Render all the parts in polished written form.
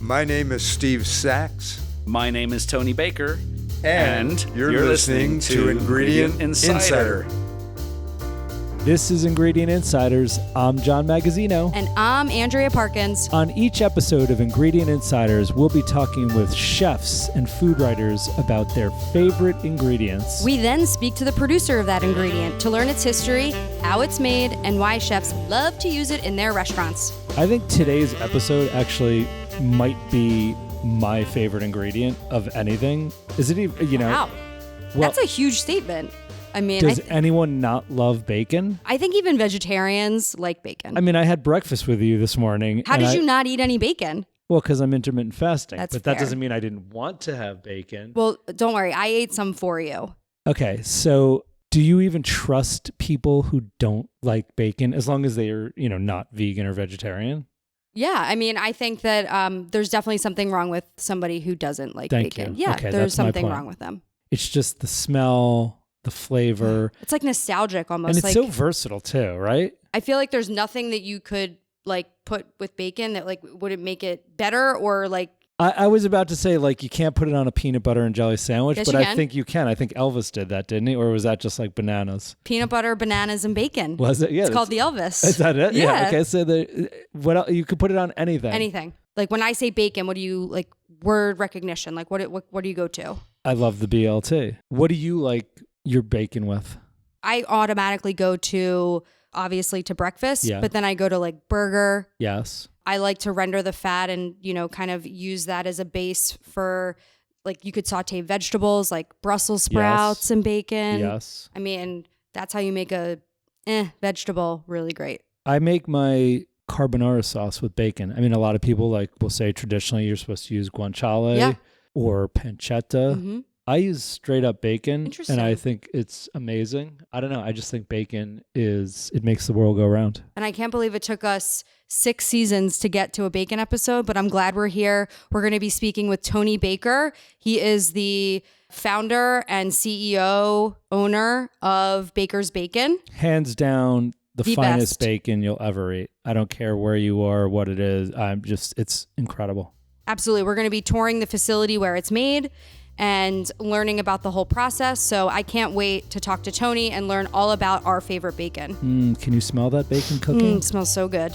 My name is Steve Sachs. My name is Tony Baker. And you're listening to Ingredient Insider. This is Ingredient Insiders. I'm John Magazzino. And I'm Andrea Parkins. On each episode of Ingredient Insiders, we'll be talking with chefs and food writers about their favorite ingredients. We then speak to the producer of that ingredient to learn its history, how it's made, and why chefs love to use it in their restaurants. I think today's episode actually might be my favorite ingredient of anything. Is it even, Wow. Well, that's a huge statement. I mean, does anyone not love bacon? I think even vegetarians like bacon. I mean, I had breakfast with you this morning. How did you not eat any bacon? Well, because I'm intermittent fasting. That's but fair. that doesn't mean I didn't want to have bacon. Well, don't worry. I ate some for you. Okay, so do you even trust people who don't like bacon as long as they are, not vegan or vegetarian? Yeah, I mean, I think that there's definitely something wrong with somebody who doesn't like Thank bacon. you. Yeah, Okay, there's that's my something point. wrong with them. It's just the smell, the flavor. It's like nostalgic almost. And it's like, so versatile too, right? I feel like there's nothing that you could put with bacon that would it make it better or I was about to say you can't put it on a peanut butter and jelly sandwich, Yes, but you I can. think you can. I think Elvis did that, didn't he? Or was that just like bananas? peanut butter, bananas, and bacon. Was it? Yeah. It's called the Elvis. Is that it? Yeah. Okay. So what else? You could put it on anything. Anything. Like when I say bacon, what do you word recognition? What do you go to? I love the BLT. What do you like your bacon with? I automatically go to obviously to breakfast, Yeah. but then I go to burger. Yes. I like to render the fat and, kind of use that as a base for you could saute vegetables like Brussels sprouts Yes. and bacon. Yes. I mean, that's how you make a vegetable really great. I make my carbonara sauce with bacon. I mean, a lot of people will say traditionally you're supposed to use guanciale Yeah. or pancetta. Mm-hmm. I use straight up bacon, Interesting. and I think it's amazing. I don't know. I just think bacon it makes the world go round. And I can't believe it took us 6 seasons to get to a bacon episode, but I'm glad we're here. We're going to be speaking with Tony Baker. He is the founder and CEO, owner of Baker's Bacon. Hands down, the finest best. bacon you'll ever eat. I don't care where you are, what it is. It's incredible. Absolutely. We're going to be touring the facility where it's made and learning about the whole process. So I can't wait to talk to Tony and learn all about our favorite bacon. Can you smell that bacon cooking? It smells so good.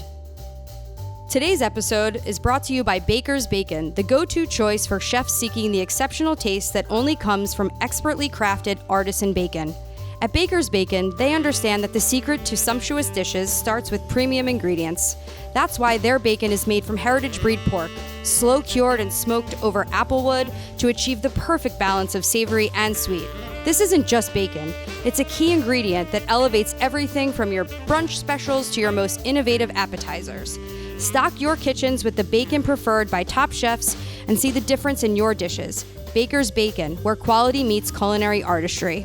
Today's episode is brought to you by Baker's Bacon, the go-to choice for chefs seeking the exceptional taste that only comes from expertly crafted artisan bacon. At Baker's Bacon, they understand that the secret to sumptuous dishes starts with premium ingredients. That's why their bacon is made from heritage breed pork, slow cured and smoked over applewood to achieve the perfect balance of savory and sweet. This isn't just bacon. It's a key ingredient that elevates everything from your brunch specials to your most innovative appetizers. Stock your kitchens with the bacon preferred by top chefs and see the difference in your dishes. Baker's Bacon, where quality meets culinary artistry.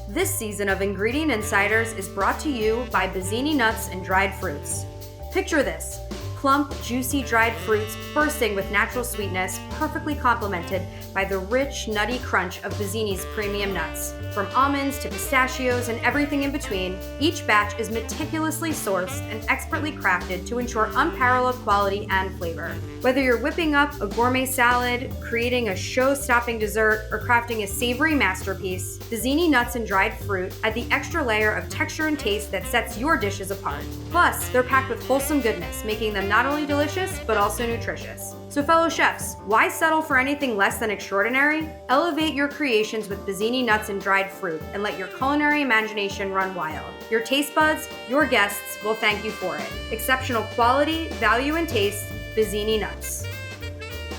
This season of Ingredient Insiders is brought to you by Bizzini Nuts and Dried Fruits. Picture this: plump, juicy dried fruits bursting with natural sweetness, perfectly complemented by the rich, nutty crunch of Bizzini's premium nuts. From almonds to pistachios and everything in between, each batch is meticulously sourced and expertly crafted to ensure unparalleled quality and flavor. Whether you're whipping up a gourmet salad, creating a show-stopping dessert, or crafting a savory masterpiece, Bizzini Nuts and Dried Fruit add the extra layer of texture and taste that sets your dishes apart. Plus, they're packed with wholesome goodness, making them not only delicious, but also nutritious. So fellow chefs, why settle for anything less than extraordinary? Elevate your creations with Bizzini Nuts and Dried Fruit and let your culinary imagination run wild. Your taste buds, your guests will thank you for it. Exceptional quality, value, and taste, Bizzini Nuts.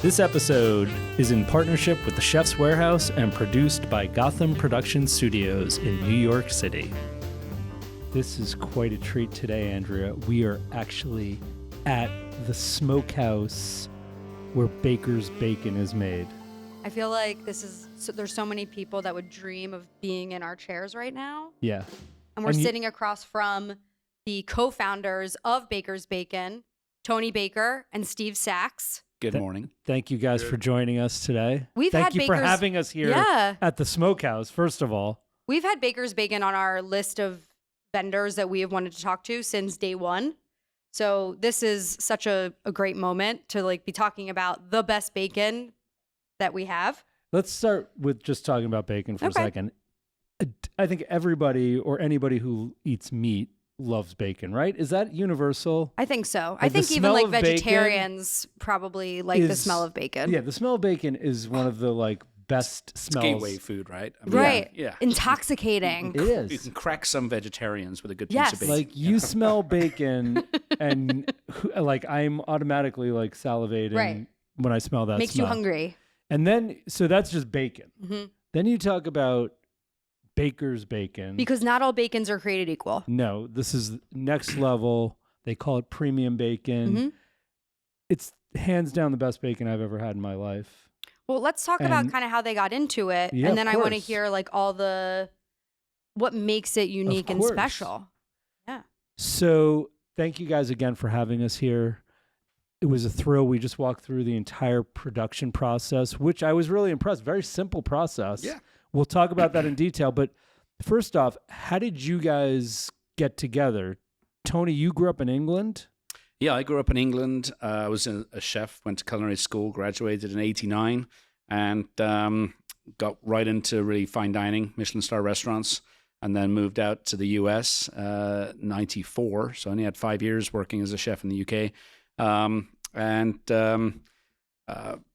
This episode is in partnership with the Chef's Warehouse and produced by Gotham Production Studios in New York City. This is quite a treat today, Andrea. We are actually at the smokehouse where Baker's Bacon is made. I feel like there's so many people that would dream of being in our chairs right now. Yeah. And we're sitting across from the co-founders of Baker's Bacon, Tony Baker and Steve Sachs. Good morning. Thank you guys for joining us today. We've Thank had you for Baker's- having us here Yeah. at the smokehouse, first of all. We've had Baker's Bacon on our list of vendors that we have wanted to talk to since day one. So this is such a great moment to like be talking about the best bacon that we have. Let's start with just talking about bacon for a second. I think everybody or anybody who eats meat loves bacon, right? Is that universal? I think so. Like I think even like bacon vegetarians probably like the smell of bacon. Yeah, the smell of bacon is one of the like best smells. Gateway food, right? I mean, Right. Yeah. Intoxicating. It is. You can crack some vegetarians with a good Yes. piece of bacon. Like you smell bacon and like I'm automatically like salivating when I smell that Makes smell. you hungry. And then, so that's just bacon. Mm-hmm. Then you talk about baker's bacon. Because not all bacons are created equal. No, this is next level. They call it premium bacon. Mm-hmm. It's hands down the best bacon I've ever had in my life. Well, let's talk about kind of how they got into it. Yeah, and then of I want to course. hear like what makes it unique and course. special. Yeah. So thank you guys again for having us here. It was a thrill. We just walked through the entire production process, which I was really impressed. Very simple process. Yeah. We'll talk about that in detail. But first off, how did you guys get together? Tony, you grew up in England? Yeah, I grew up in England. I was a chef, went to culinary school, graduated in 89, and got right into really fine dining, Michelin star restaurants, and then moved out to the US 94. So I only had 5 years working as a chef in the UK.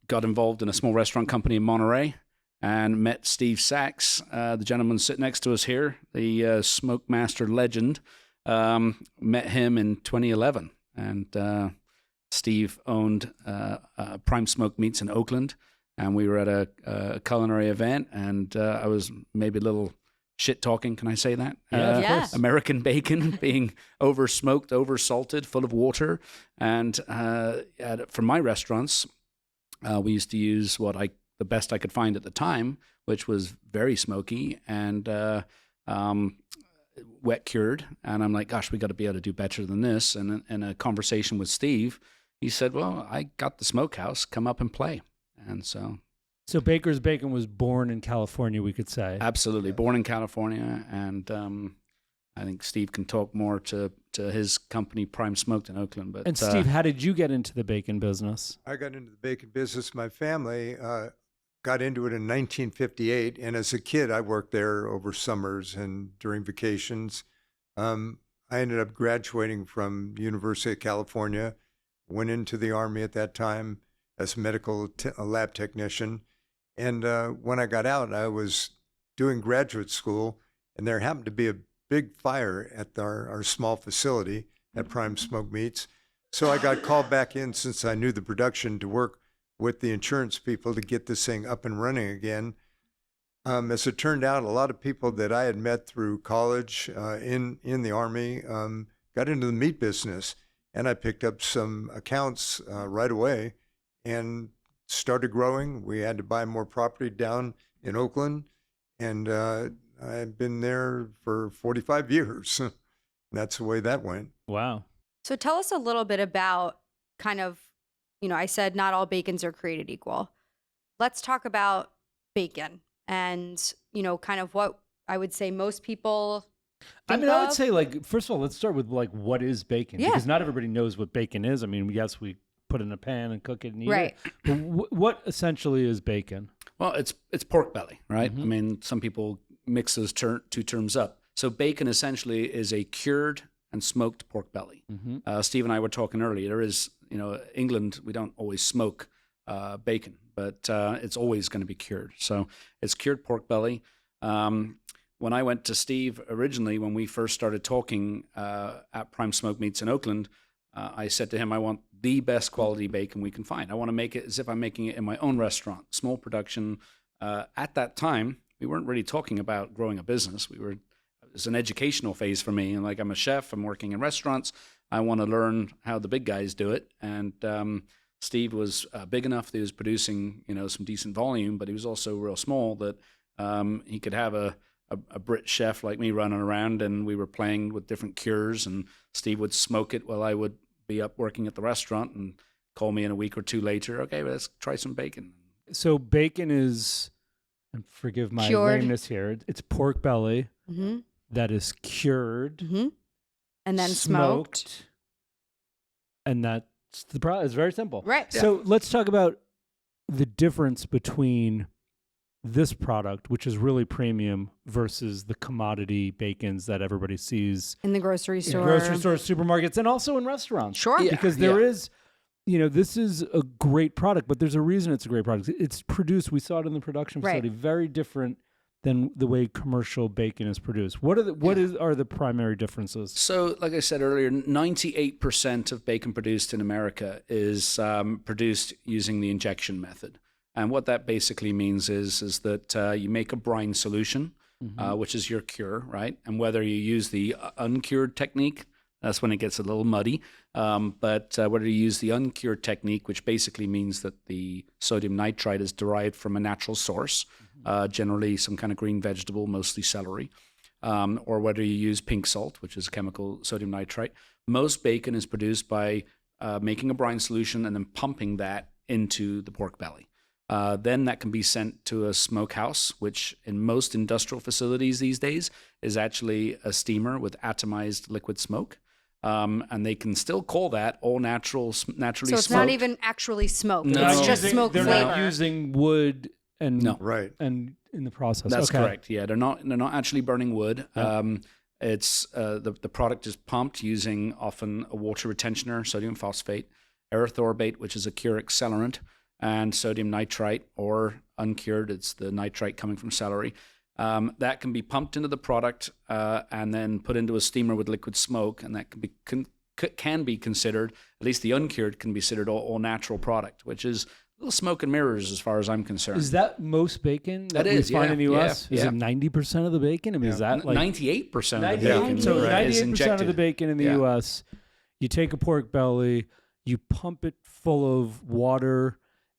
Got involved in a small restaurant company in Monterey and met Steve Sachs, the gentleman sitting next to us here, the smoke master legend. Met him in 2011, and Steve owned Prime Smoked Meats in Oakland, and we were at a culinary event, and I was maybe a little shit talking, can I say that? Yeah, of course. American bacon being over smoked, over salted, full of water. And for my restaurants, we used to use the best I could find at the time, which was very smoky and wet cured. And I'm like, gosh, we got to be able to do better than this. And in a conversation with Steve, he said, well, I got the smokehouse, come up and play. And So Baker's Bacon was born in California, we could say. absolutely. Born in California, and I think Steve can talk more to his company, Prime Smoked in Oakland. But And Steve, how did you get into the bacon business? I got into the bacon business. My family got into it in 1958, and as a kid, I worked there over summers and during vacations. I ended up graduating from University of California, went into the Army at that time as a medical lab technician. And when I got out, I was doing graduate school, and there happened to be a big fire at our small facility at Prime Smoked Meats. So I got called back in, since I knew the production, to work with the insurance people to get this thing up and running again. As it turned out, a lot of people that I had met through college in the Army got into the meat business, and I picked up some accounts right away and started growing. We had to buy more property down in Oakland, and I've been there for 45 years. That's the way that went. Wow. So tell us a little bit about kind of, I said not all bacons are created equal. Let's talk about bacon and, kind of what I would say most people think I would of. say, like, first of all, let's start with, like, what is bacon? Yeah. Because not everybody knows what bacon is. I mean, yes, we put it in a pan and cook it and eat Right. it. But what essentially is bacon? well, it's pork belly, right? Mhm. I mean, some people mix those two terms up. So bacon essentially is a cured and smoked pork belly. Mm-hmm. Steve and I were talking earlier. There is, England, we don't always smoke bacon, but it's always going to be cured. So it's cured pork belly. When I went to Steve originally, when we first started talking at Prime Smoked Meats in Oakland, I said to him, I want the best quality bacon we can find. I want to make it as if I'm making it in my own restaurant, small production. At that time, we weren't really talking about growing a business. It was an educational phase for me. And like, I'm a chef, I'm working in restaurants. I want to learn how the big guys do it. And Steve was big enough that he was producing, some decent volume, but he was also real small that he could have a Brit chef like me running around, and we were playing with different cures, and Steve would smoke it while I would be up working at the restaurant and call me in a week or two later. Okay, well, let's try some bacon. So bacon is, and forgive my Cured. lameness here, it's pork belly Mm-hmm. that is cured, Mm-hmm. And then smoked. And that's the problem. It's very simple. Right. So let's talk about the difference between this product, which is really premium, versus the commodity bacons that everybody sees In the grocery store. in grocery stores, supermarkets, and also in restaurants. Sure. Yeah. Because there is, this is a great product, but there's a reason it's a great product. It's produced, we saw it in the production Right. facility, very different than the way commercial bacon is produced. What are the primary differences? So, like I said earlier, 98% of bacon produced in America is produced using the injection method. And what that basically means is that you make a brine solution, which is your cure, right? And whether you use the uncured technique, that's when it gets a little muddy. But whether you use the uncured technique, which basically means that the sodium nitrite is derived from a natural source, generally some kind of green vegetable, mostly celery, or whether you use pink salt, which is a chemical sodium nitrite, most bacon is produced by making a brine solution and then pumping that into the pork belly. Then that can be sent to a smokehouse, which in most industrial facilities these days is actually a steamer with atomized liquid smoke. And they can still call that all naturally smoked. So it's not even actually smoked. No. It's just smoke They're flavor. not using wood and Right. and in the process. That's Okay. correct. Yeah, they're not actually burning wood. It's the product is pumped using often a water retentioner, sodium phosphate, erythorbate, which is a cure accelerant, and sodium nitrite, or uncured, it's the nitrite coming from celery. That can be pumped into the product and then put into a steamer with liquid smoke, and that can be considered, at least the uncured can be considered all natural product, which is a little smoke and mirrors as far as I'm concerned. Is that most bacon that That we is, find yeah, in the U.S.? yeah, Is yeah. it 90% of the bacon? I mean, is that like 98% of the 98%? bacon So is 98% injected. of the bacon in the Yeah. U.S., you take a pork belly, you pump it full of water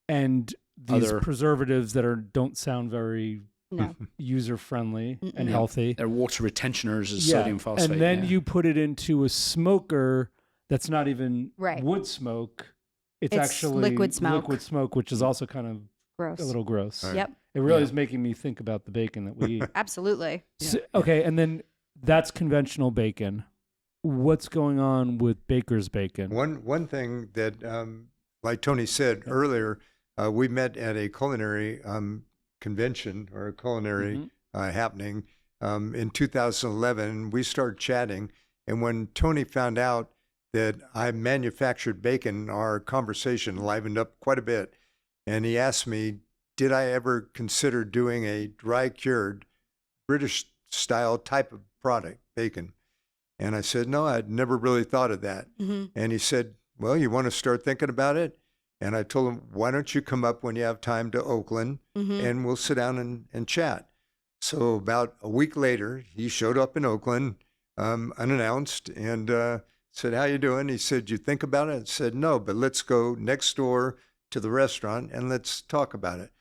and these Other- preservatives that don't sound very No. user-friendly and Mm-mm. healthy. They're water retentioners is Yeah, sodium phosphate. and then yeah. you put it into a smoker that's not even Right. wood smoke. It's It's actually liquid smoke. liquid smoke, which is also kind of Gross. a little gross. Right. Yep. It really Yeah. is making me think about the bacon that we eat. Absolutely. So- okay, and then that's conventional bacon. What's going on with baker's bacon? One thing that, like Tony said earlier, we met at a culinary convention or a culinary happening in 2011. We started chatting, and when Tony found out that I manufactured bacon, our conversation livened up quite a bit. And he asked me, did I ever consider doing a dry cured British style type of product, bacon? And I said, no, I'd never really thought of that. Mhm. And he said, well, you want to start thinking about it? And I told him, why don't you come up when you have time to Oakland Mhm. and we'll sit down and chat. So about a week later, he showed up in Oakland unannounced and said, how you doing? He said, you think about it? I said, no, but let's go next door to the restaurant and let's talk about it.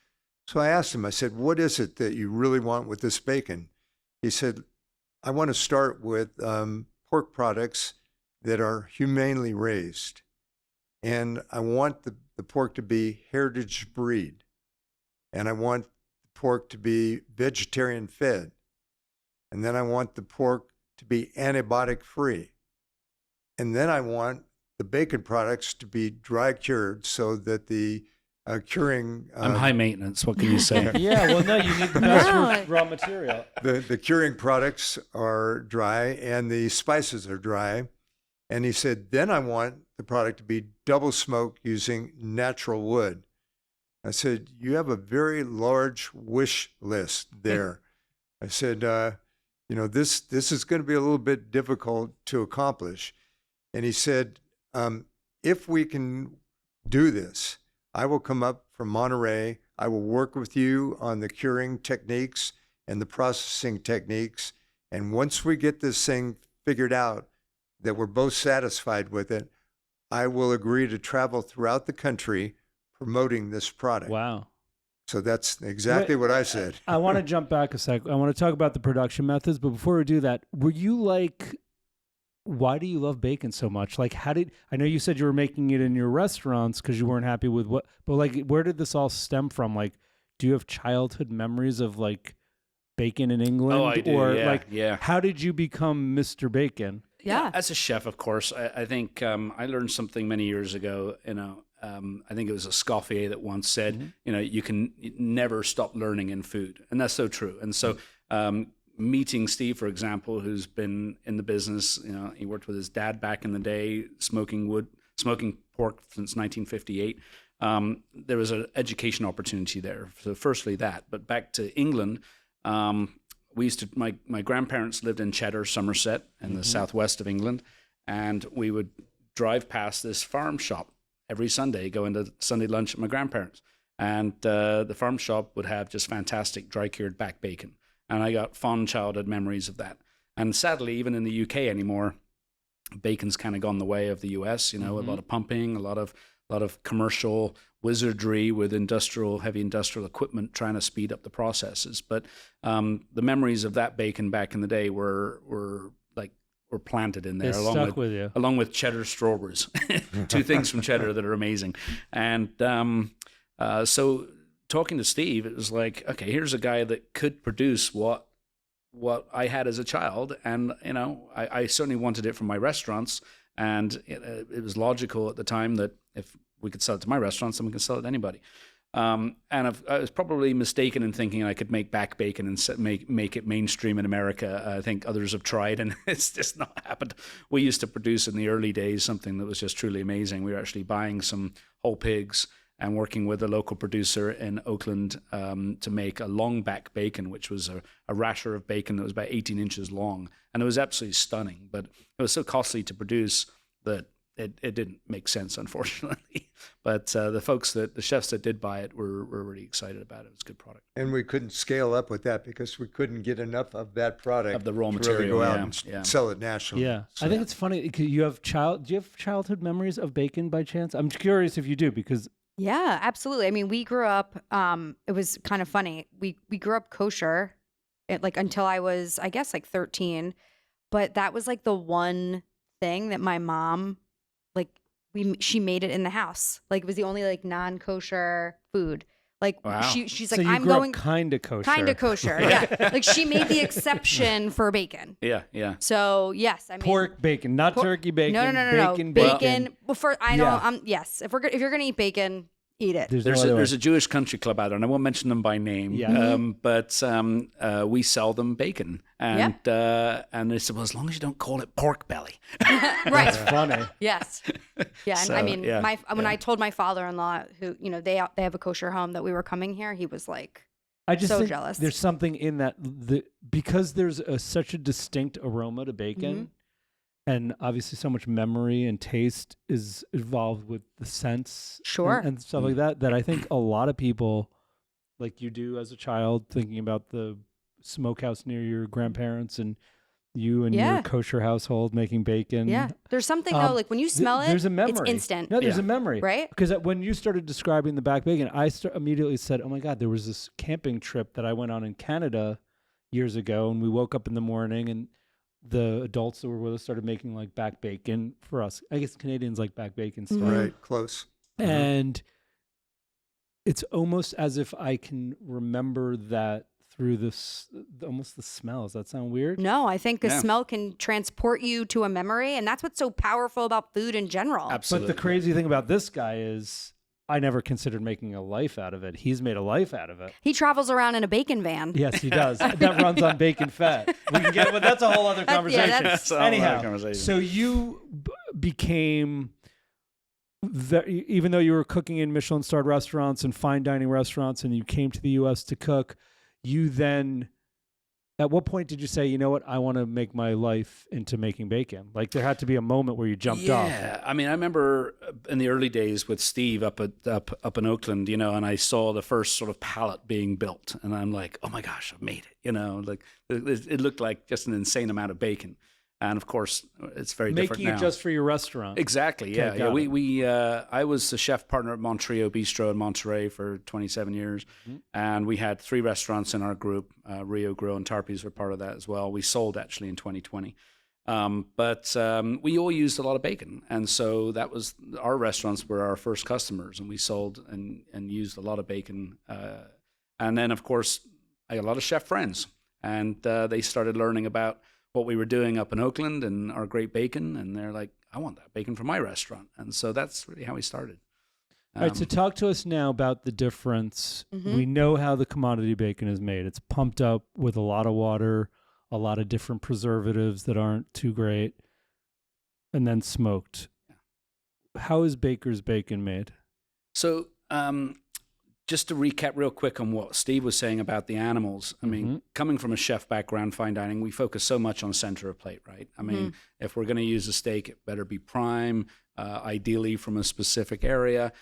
So I asked him, I said, what is it that you really want with this bacon? He said, I want to start with pork products that are humanely raised. And I want the pork to be heritage breed. And I want the pork to be vegetarian fed. And then I want the pork to be antibiotic free. And then I want the bacon products to be dry cured so that the curing I'm high maintenance. What can you say? Yeah, well, no, you need the best No. raw material. the curing products are dry and the spices are dry. And he said, then I want the product to be double smoked using natural wood. I said, you have a very large wish list there. I said, this is going to be a little bit difficult to accomplish. And he said, if we can do this, I will come up from Monterey. I will work with you on the curing techniques and the processing techniques. And once we get this thing figured out, that we're both satisfied with it, I will agree to travel throughout the country promoting this product. Wow. So that's exactly what I said. I want to jump back a sec. I want to talk about the production methods, but before we do that, were you like, why do you love bacon so much? Like, I know you said you were making it in your restaurants because you weren't happy with but like, where did this all stem from? Like, do you have childhood memories of like bacon in England? Oh, I do. Or Yeah, like, yeah. how did you become Mr. Bacon? Yeah. As a chef, of course, I think I learned something many years ago. I think it was Escoffier that once said, you can never stop learning in food, and that's so true. And so, meeting Steve, for example, who's been in the business, he worked with his dad back in the day, smoking pork since 1958. There was an education opportunity there. So, firstly, that. But back to England. We used to, my grandparents lived in Cheddar, Somerset, in the southwest of England, and we would drive past this farm shop every Sunday, go into Sunday lunch at my grandparents. And the farm shop would have just fantastic dry-cured back bacon. And I got fond childhood memories of that. And sadly, even in the UK anymore, bacon's kind of gone the way of the US, a lot of pumping, a lot of commercial wizardry with heavy industrial equipment trying to speed up the processes. But the memories of that bacon back in the day were planted in there, along with cheddar strawberries, two things from cheddar that are amazing. And so talking to Steve, it was like, okay, here's a guy that could produce what I had as a child, and I certainly wanted it from my restaurants. And it was logical at the time that if we could sell it to my restaurants, then we can sell it to anybody. And I was probably mistaken in thinking I could make back bacon and make it mainstream in America. I think others have tried, and it's just not happened. We used to produce in the early days something that was just truly amazing. We were actually buying some whole pigs and working with a local producer in Oakland to make a long back bacon, which was a rasher of bacon that was about 18 inches long. And it was absolutely stunning, but it was so costly to produce that it didn't make sense, unfortunately. But the chefs that did buy it were really excited about it. It was a good product. And we couldn't scale up with that because we couldn't get enough of that product Of the raw to material, really go out yeah. and sell it nationally. Yeah. I think it's funny. Do you have childhood memories of bacon by chance? I'm curious if you do, because Yeah, absolutely. I mean, we grew up, it was kind of funny. We grew up kosher until I was, I guess, 13. But that was the one thing that my mom, she made it in the house. It was the only non-kosher food. Wow. She's so like, you I'm grew up going kind of kosher. kind of kosher. Yeah. She made the exception for bacon. Yeah. So yes, I mean Pork bacon, not turkey bacon. No. Bacon. Bacon. Before I know, Yeah. yes. If you're gonna eat bacon, eat it. There's a Jewish country club out there, and I won't mention them by name. Yeah. But we sell them bacon, and they said, well, as long as you don't call it pork belly. Right. That's funny. Yes. Yeah. And So, I mean, yeah, when I told my father-in-law, who they have a kosher home, that we were coming here, he was like, I just so think jealous. there's something in that because there's such a distinct aroma to bacon, and obviously so much memory and taste is involved with the sense, Sure. and stuff like that. That I think a lot of people, like you do as a child, thinking about the smokehouse near your grandparents and you and your kosher household making bacon. Yeah. There's something though, when you smell it, there's a memory. it's instant. No, there's a memory, Right? Because when you started describing the back bacon, I immediately said, "Oh my God, there was this camping trip that I went on in Canada years ago, and we woke up in the morning, and the adults that were with us started making back bacon for us. I guess Canadians like back bacon stuff, Right, close. and it's almost as if I can remember that." Through almost the smell. Does that sound weird? No, I think the smell can transport you to a memory, and that's what's so powerful about food in general. Absolutely. But the crazy thing about this guy is I never considered making a life out of it. He's made a life out of it. He travels around in a bacon van. Yes, he does. That runs on bacon fat. We can get, but that's a whole other conversation. That's a whole other Anyhow, conversation. so you became, even though you were cooking in Michelin-starred restaurants and fine dining restaurants, and you came to the U.S. to cook, you then, at what point did you say, you know what, I want to make my life into making bacon? There had to be a moment where you jumped off. Yeah, I mean, I remember in the early days with Steve up in Oakland, and I saw the first sort of pallet being built, and I'm like, oh my gosh, I've made it. It looked like just an insane amount of bacon. And of course, it's very different now. Making it just for your restaurant. Exactly. Yeah. Okay, Yeah. I was the chef partner at Montreal Bistro in Monterey for 27 years, and we had 3 restaurants in our group. Rio Grill and Tarpies were part of that as well. We sold actually in 2020, but we all used a lot of bacon, and so that was our restaurants were our first customers, and we sold and used a lot of bacon. And then of course, I had a lot of chef friends, and they started learning about what we were doing up in Oakland and our great bacon, and they're like, I want that bacon for my restaurant. And so that's really how we started. All right, so talk to us now about the difference. We know how the commodity bacon is made. It's pumped up with a lot of water, a lot of different preservatives that aren't too great, and then smoked. How is Baker's bacon made? So just to recap real quick on what Steve was saying about the animals, I mean, coming from a chef background, fine dining, we focus so much on center of plate, right? I mean, if we're going to use a steak, it better be prime, ideally from a specific area.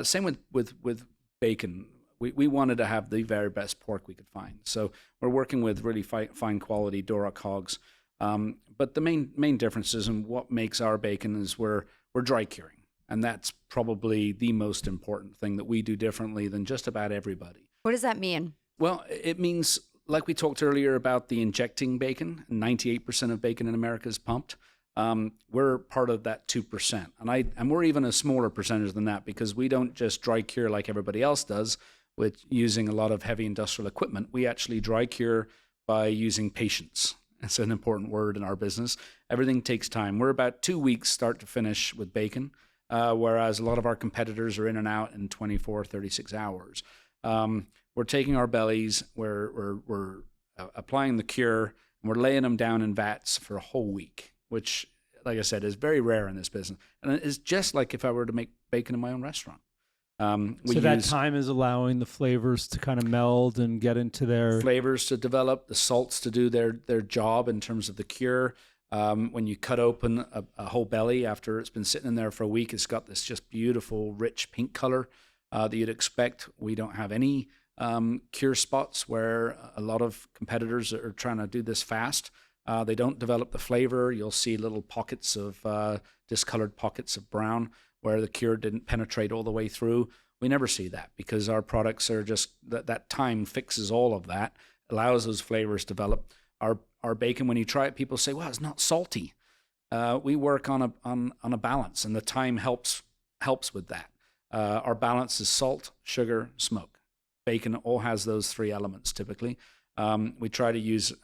Same with bacon. We wanted to have the very best pork we could find. So we're working with really fine quality Duroc hogs. But the main differences in what makes our bacon is we're dry curing. And that's probably the most important thing that we do differently than just about everybody. What does that mean? Well, it means, like we talked earlier about the injecting bacon, 98% of bacon in America is pumped. We're part of that 2%. And we're even a smaller percentage than that because we don't just dry cure like everybody else does with using a lot of heavy industrial equipment. We actually dry cure by using patience. It's an important word in our business. Everything takes time. We're about 2 weeks start to finish with bacon. Whereas a lot of our competitors are in and out in 24, 36 hours. We're taking our bellies, we're applying the cure, and we're laying them down in vats for a whole week, which, like I said, is very rare in this business. And it's just like if I were to make bacon in my own restaurant. So that time is allowing the flavors to kind of meld and get into their... Flavors to develop, the salts to do their job in terms of the cure. When you cut open a whole belly after it's been sitting in there for a week, it's got this just beautiful, rich pink color that you'd expect. We don't have any cure spots where a lot of competitors are trying to do this fast. They don't develop the flavor. You'll see little pockets of discolored pockets of brown where the cure didn't penetrate all the way through. We never see that because our products are just, that time fixes all of that, allows those flavors to develop. Our bacon, when you try it, people say, "Well, it's not salty." We work on a balance, and the time helps with that. Our balance is salt, sugar, smoke. Bacon all has those three elements typically. We try to use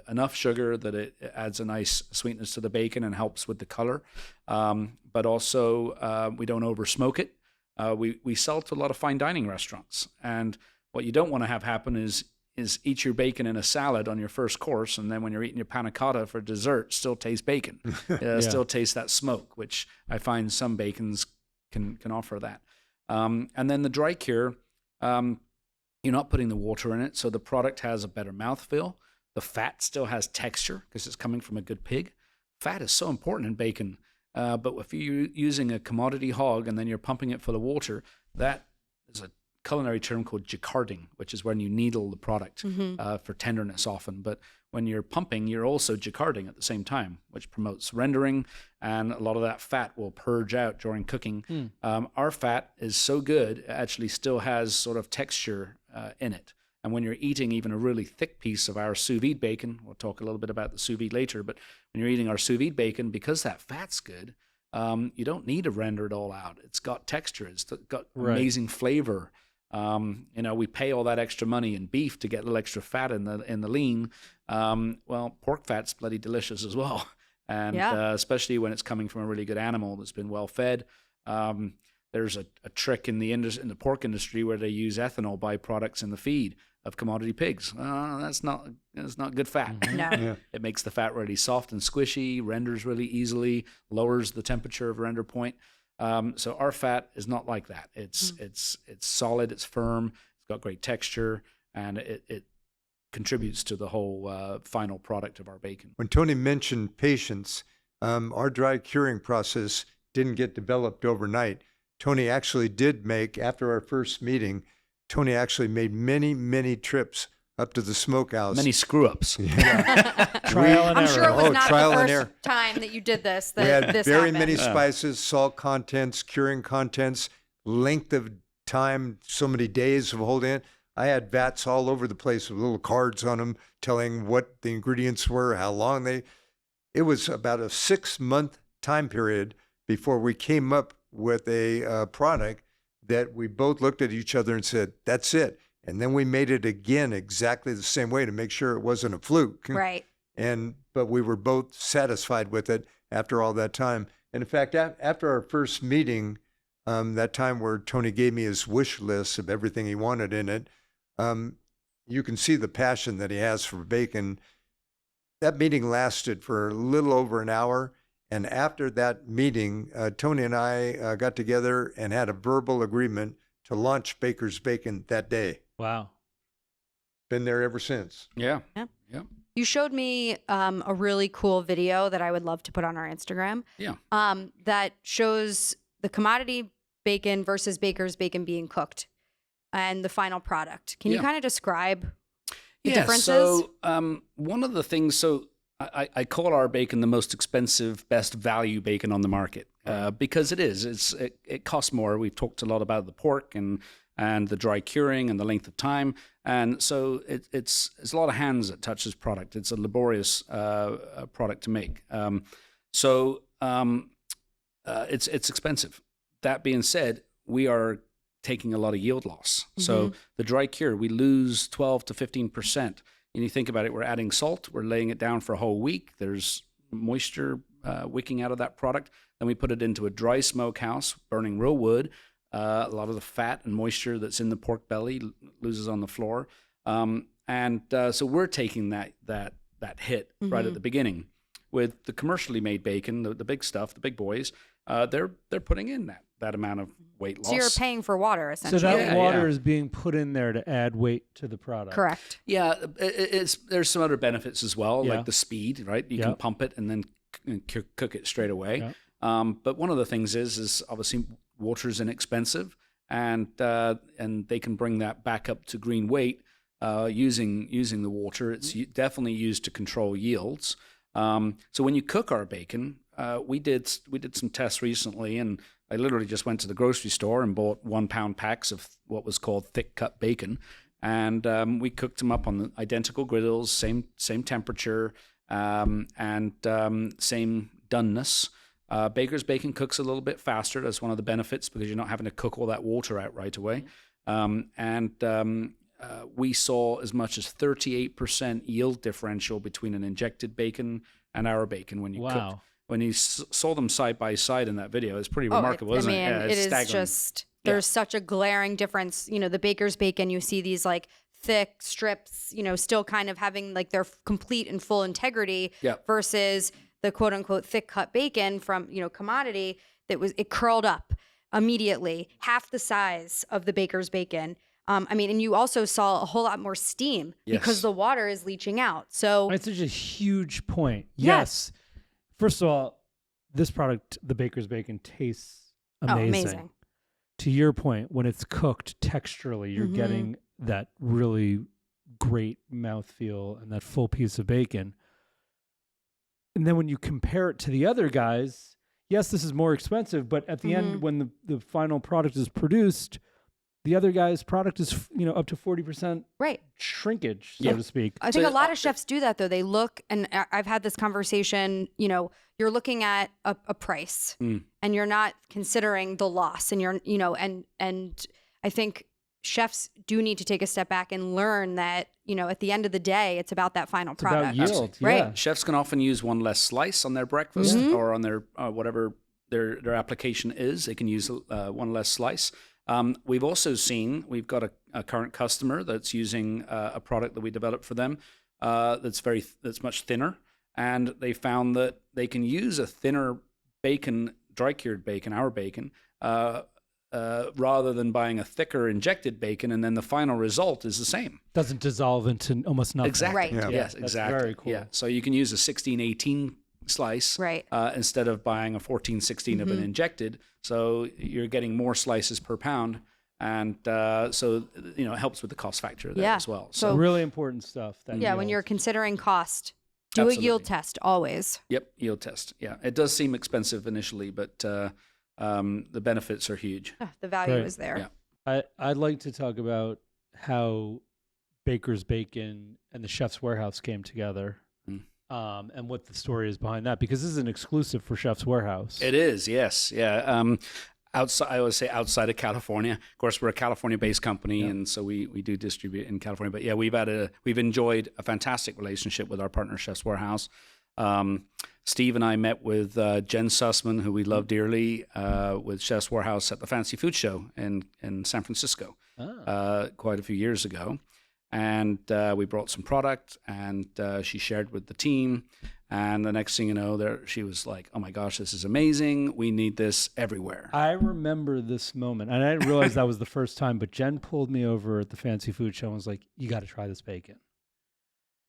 enough sugar that it adds a nice sweetness to the bacon and helps with the color, but also we don't over smoke it. We sell to a lot of fine dining restaurants, and what you don't want to have happen is eat your bacon in a salad on your first course, and then when you're eating your panna cotta for dessert, still taste bacon. Still taste that smoke, which I find some bacons can offer that. And then the dry cure, you're not putting the water in it, so the product has a better mouthfeel. The fat still has texture because it's coming from a good pig. Fat is so important in bacon, but if you're using a commodity hog and then you're pumping it full of water, that is a culinary term called jacquarding, which is when you needle the product for tenderness often. But when you're pumping, you're also jacquarding at the same time, which promotes rendering, and a lot of that fat will purge out during cooking. Our fat is so good, it actually still has sort of texture in it. And when you're eating even a really thick piece of our sous vide bacon, we'll talk a little bit about the sous vide later, but when you're eating our sous vide bacon, because that fat's good, you don't need to render it all out. It's got texture. It's got amazing flavor. We pay all that extra money in beef to get a little extra fat in the lean. Well, pork fat's bloody delicious as well, and especially when it's coming from a really good animal that's been well fed. There's a trick in the pork industry where they use ethanol byproducts in the feed of commodity pigs. That's not good fat. No. It makes the fat really soft and squishy, renders really easily, lowers the temperature of render point. So our fat is not like that. It's solid, it's firm, it's got great texture, and it contributes to the whole final product of our bacon. When Tony mentioned patience, our dry curing process didn't get developed overnight. Tony actually did make, after our first meeting, Tony actually made many, many trips up to the smokehouse. Many screw-ups. Trial and I'm error. sure it was not trial the and first error. time that you did this. We had this very happened. many spices, salt contents, curing contents, length of time, so many days of holding it. I had vats all over the place with little cards on them telling what the ingredients were, how long it was about a 6-month time period before we came up with a product that we both looked at each other and said, that's it. And then we made it again exactly the same way to make sure it wasn't a fluke. Right. But but we were both satisfied with it after all that time. And in fact, after our first meeting, that time where Tony gave me his wish list of everything he wanted in it, you can see the passion that he has for bacon. That meeting lasted for a little over an hour. And after that meeting, Tony and I got together and had a verbal agreement to launch Baker's Bacon that day. Wow. Been there ever since. Yeah. Yeah. Yeah. You showed me a really cool video that I would love to put on our Instagram. Yeah. That shows the commodity bacon versus Baker's bacon being cooked and the final product. Can you kind of describe the differences? So one of the things, I call our bacon the most expensive, best value bacon on the market because it is. It costs more. We've talked a lot about the pork and the dry curing and the length of time. And so it's a lot of hands that touch this product. It's a laborious product to make. It's expensive. That being said, we are taking a lot of yield loss. So the dry cure, we lose 12 to 15%. And you think about it, we're adding salt, we're laying it down for a whole week. There's moisture wicking out of that product. Then we put it into a dry smokehouse, burning real wood. A lot of the fat and moisture that's in the pork belly loses on the floor. So we're taking that hit right at the beginning. With the commercially made bacon, the big stuff, the big boys, they're putting in that amount of weight loss. So you're paying for water, essentially. So that water is being put in there to add weight to the product. Correct. Yeah, there's some other benefits as well, like the speed, right? You can pump it and then cook it straight away. Yeah. But one of the things is obviously water's inexpensive, and they can bring that back up to green weight using the water. It's definitely used to control yields. So when you cook our bacon, we did some tests recently, and I literally just went to the grocery store and bought 1 pound packs of what was called thick cut bacon, and we cooked them up on the identical griddles, same temperature, and same doneness. Baker's bacon cooks a little bit faster. That's one of the benefits because you're not having to cook all that water out right away. We saw as much as 38% yield differential between an injected bacon and our bacon when you cook. When you saw them side by side in that video, it's pretty remarkable, isn't it? Yeah, it is staggering. just, there's such a glaring difference. You know, the Baker's bacon, you see these like thick strips, still kind of having like their complete and full integrity versus the quote unquote thick cut bacon from, commodity it curled up immediately, half the size of the Baker's bacon. And you also saw a whole lot more steam because the water is leaching out. So that's such a huge point. Yes. First of all, this product, the Baker's bacon, tastes amazing. To your point, when it's cooked texturally, you're getting that really great mouthfeel and that full piece of bacon. And then when you compare it to the other guys, yes, this is more expensive, but at the end, when the final product is produced, the other guy's product is, up to 40% shrinkage, so to speak. I think a lot of chefs do that, though. They look, and I've had this conversation, you're looking at a price and you're not considering the loss, and and I think chefs do need to take a step back and learn that, at the end of the day, it's about that final product. It's about yield, right? Chefs can often use one less slice on their breakfast or on their whatever their application is. They can use one less slice. We've also seen, we've got a current customer that's using a product that we developed for them that's much thinner, and they found that they can use a thinner bacon, dry cured bacon, our bacon, rather than buying a thicker injected bacon, and then the final result is the same. Doesn't dissolve into almost nothing. Exactly. Right. Yeah. Yes, That's exactly. very cool. Yeah. So you can use a 16-18 slice instead of buying a 14-16 of an injected. So you're getting more slices per pound. And so, it helps with the cost factor there as well. So really important stuff. That when you're considering cost, do a yield test always. Yep, yield test. Yeah, it does seem expensive initially, but the benefits are huge. The value is there. Yeah. I'd like to talk about how Baker's Bacon and the Chef's Warehouse came together. And what the story is behind that, because this is an exclusive for Chef's Warehouse. It is, yes, yeah. Outside, I always say outside of California. Of course, we're a California-based company, and so we do distribute in California. But yeah, we've enjoyed a fantastic relationship with our partner, Chef's Warehouse. Steve and I met with Jen Sussman, who we love dearly, with Chef's Warehouse at the Fancy Food Show in San Francisco quite a few years ago. And we brought some product, and she shared with the team. And the next thing you know, she was like, "Oh my gosh, this is amazing! We need this everywhere." I remember this moment, and I didn't realize that was the first time. But Jen pulled me over at the Fancy Food Show and was like, "You got to try this bacon."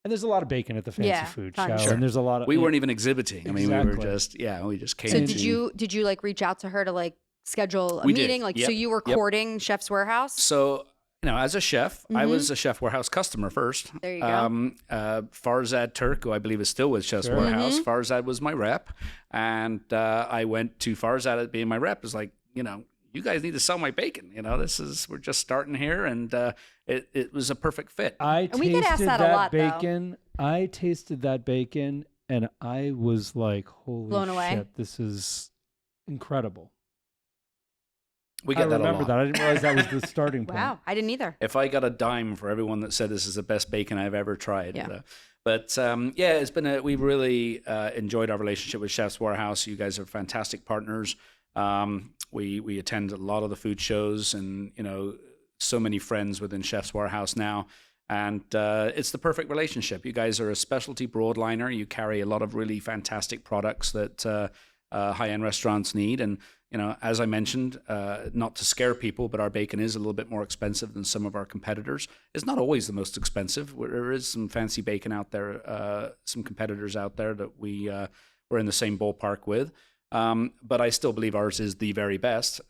And there's a lot of bacon at the Fancy Food Show, Sure. and there's a lot of. We weren't even exhibiting. I mean, we were Exactly. we just came. So to, did you like reach out to her to like schedule a We did. meeting? Like, Yep. so you were Yep. courting Chef's Warehouse? So, as a chef, I was a Chef Warehouse customer first. There you go. Farzad Turk, who I believe is still with Chef's Sure. Warehouse, Farzad was my rep. And I went to Farzad at being my rep. It's like, you guys need to sell my bacon. We're just starting here. And it was a perfect fit. And we get asked that a lot, though. bacon. I tasted that bacon, and I was like, "Holy Blown away. shit! This is incredible." We I get that a remember lot. that. I didn't realize that was the starting point. Wow, I didn't either. If I got a dime for everyone that said this is the best bacon I've ever tried. Yeah. It's been we really enjoyed our relationship with Chef's Warehouse. You guys are fantastic partners. We attend a lot of the food shows, and so many friends within Chef's Warehouse now. And it's the perfect relationship. You guys are a specialty broadliner. You carry a lot of really fantastic products that high-end restaurants need. And as I mentioned, not to scare people, but our bacon is a little bit more expensive than some of our competitors. It's not always the most expensive. There is some fancy bacon out there, some competitors out there that we're in the same ballpark with. But I still believe ours is the very best.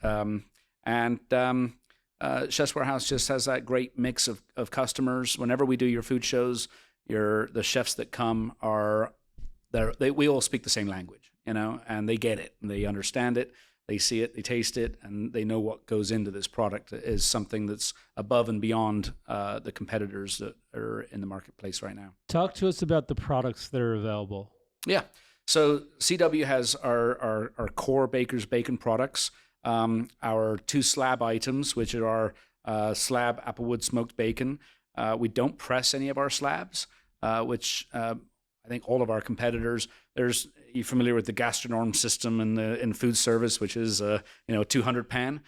Chef's Warehouse just has that great mix of customers. Whenever we do your food shows, the chefs that come we all speak the same language, and they get it, and they understand it. They see it, they taste it, and they know what goes into this product is something that's above and beyond the competitors that are in the marketplace right now. Talk to us about the products that are available. Yeah. So CW has our core Baker's Bacon products, our 2 slab items, which are our slab applewood smoked bacon. We don't press any of our slabs, which I think all of our competitors. You're familiar with the Gastronorm system in food service, which is a 200 pan.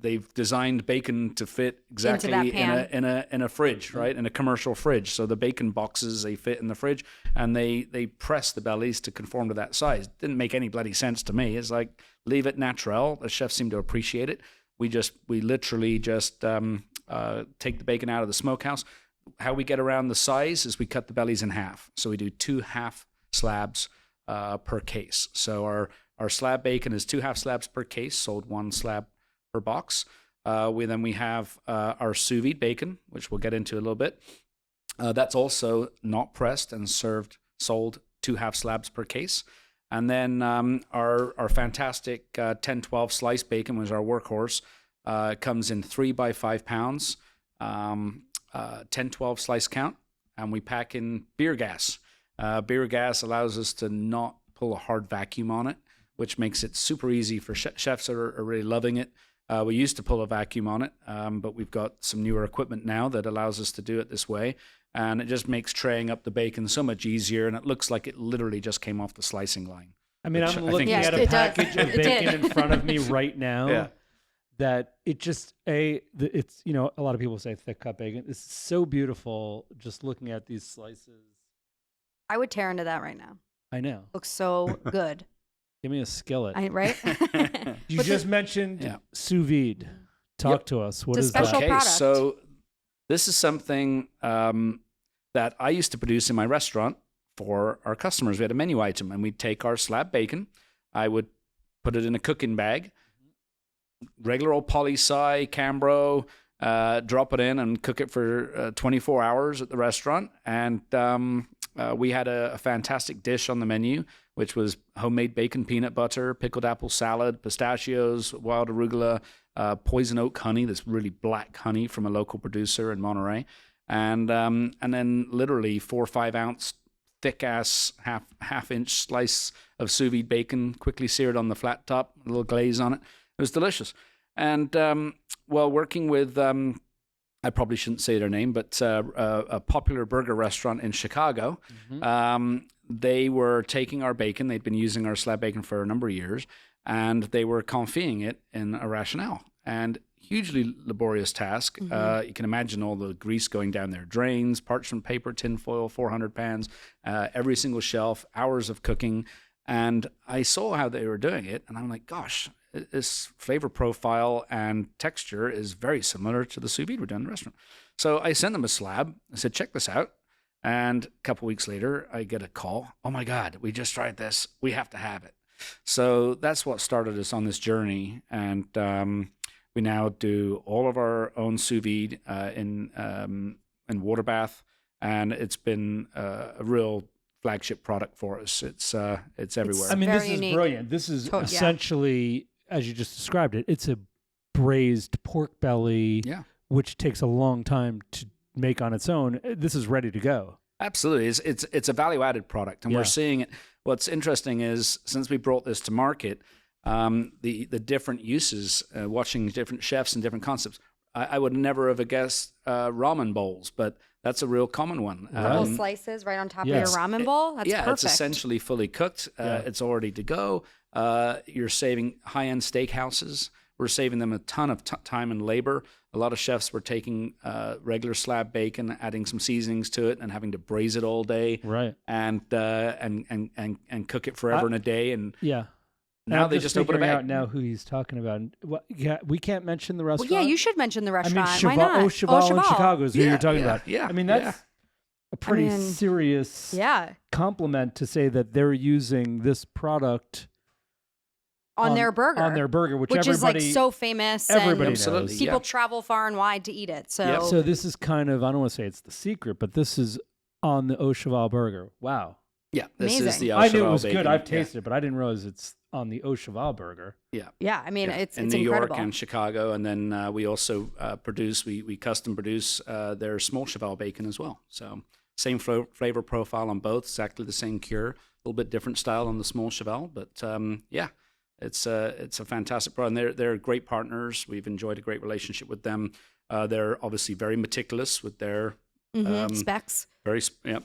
They've designed bacon to fit exactly in a fridge, right? In a commercial fridge. So the bacon boxes, they fit in the fridge, and they press the bellies to conform to that size. Didn't make any bloody sense to me. It's like, leave it natural. The chefs seem to appreciate it. We literally just take the bacon out of the smokehouse. How we get around the size is we cut the bellies in half. So we do 2 half slabs per case. So our slab bacon is 2 half slabs per case, sold 1 slab per box. We have our sous-vide bacon, which we'll get into a little bit. That's also not pressed and sold 2 half slabs per case. And then our fantastic 10-12 slice bacon was our workhorse. Comes in 3 by 5 pounds, 10-12 slice count, and we pack in beer gas. Beer gas allows us to not pull a hard vacuum on it, which makes it super easy for chefs that are really loving it. We used to pull a vacuum on it, but we've got some newer equipment now that allows us to do it this way. And it just makes traying up the bacon so much easier, and it looks like it literally just came off the slicing line. I mean, Which I'm I looking think at is a good. package of It did. bacon in front of me right now. Yeah. That it just it's a lot of people say thick cut bacon. It's so beautiful just looking at these slices. I would tear into that right now. I know. Looks so good. Give me a skillet. Right? You But just mentioned Yeah. sous vide. Talk to us. What It's a is that? special Okay, product. so this is something that I used to produce in my restaurant for our customers. We had a menu item, and we'd take our slab bacon. I would put it in a cooking bag, regular old poli-sci, Cambro, drop it in and cook it for 24 hours at the restaurant. And we had a fantastic dish on the menu, which was homemade bacon peanut butter, pickled apple salad, pistachios, wild arugula, poison oak honey, this really black honey from a local producer in Monterey. And then literally 4 or 5 ounce thick ass half inch slice of sous vide bacon, quickly seared on the flat top, a little glaze on it. It was delicious. And while working with, I probably shouldn't say their name, but a popular burger restaurant in Chicago, they were taking our bacon. They'd been using our slab bacon for a number of years, and they were confying it in a rationale. And hugely laborious task. You can imagine all the grease going down their drains, parchment paper, tin foil, 400 pans, every single shelf, hours of cooking. And I saw how they were doing it, and I'm like, gosh, this flavor profile and texture is very similar to the sous vide we're doing in the restaurant. So I sent them a slab. I said, check this out. And a couple weeks later, I get a call. Oh my God, we just tried this. We have to have it. So that's what started us on this journey. And we now do all of our own sous vide in water bath, and it's been a real flagship product for us. It's everywhere. I mean, Very this unique. is brilliant. This is Yeah. essentially, as you just described it, it's a braised pork belly, Yeah. which takes a long time to make on its own. This is ready to go. Absolutely. It's a value-added product, and Yeah. we're seeing it. What's interesting is, since we brought this to market, the different uses, watching different chefs and different concepts, I would never have guessed ramen bowls, but that's a real common one. Little slices right on top yes. of your ramen bowl. That's yeah, perfect. it's essentially fully cooked. It's all ready to go. You're saving high-end steakhouses. We're saving them a ton of time and labor. A lot of chefs were taking regular slab bacon, adding some seasonings to it, and having to braise it all day, Right. and cook it forever in a day. And Yeah. now I'm they just open a figuring bag. out now who he's talking about. Well, yeah, we can't mention the Well, restaurant. yeah, you should mention the I mean, restaurant. Why not? Cheval in Chicago is who Yeah, you're talking yeah, about. yeah, I mean, that's yeah. a pretty mean, serious Yeah, compliment to say that they're using this product on their burger. on their burger, which is like everybody so famous. everybody and Absolutely, knows. yeah. people travel far and wide to eat it. So, Yep. So this is kind of, I don't want to say it's the secret, but this is on the Au Cheval burger. Wow. Yeah, this is Amazing. the I knew it Cheval was bacon. good. I've Yeah. tasted it, but I didn't realize it's on the Au Cheval burger. yeah, I mean, Yeah. it's in New incredible. York and Chicago, and then we also produce, we custom produce their small cheval bacon as well. So same flavor profile on both, exactly the same cure, a little bit different style on the small cheval, but yeah, it's a fantastic product. And they're great partners. We've enjoyed a great relationship with them. They're obviously very meticulous with their Specs.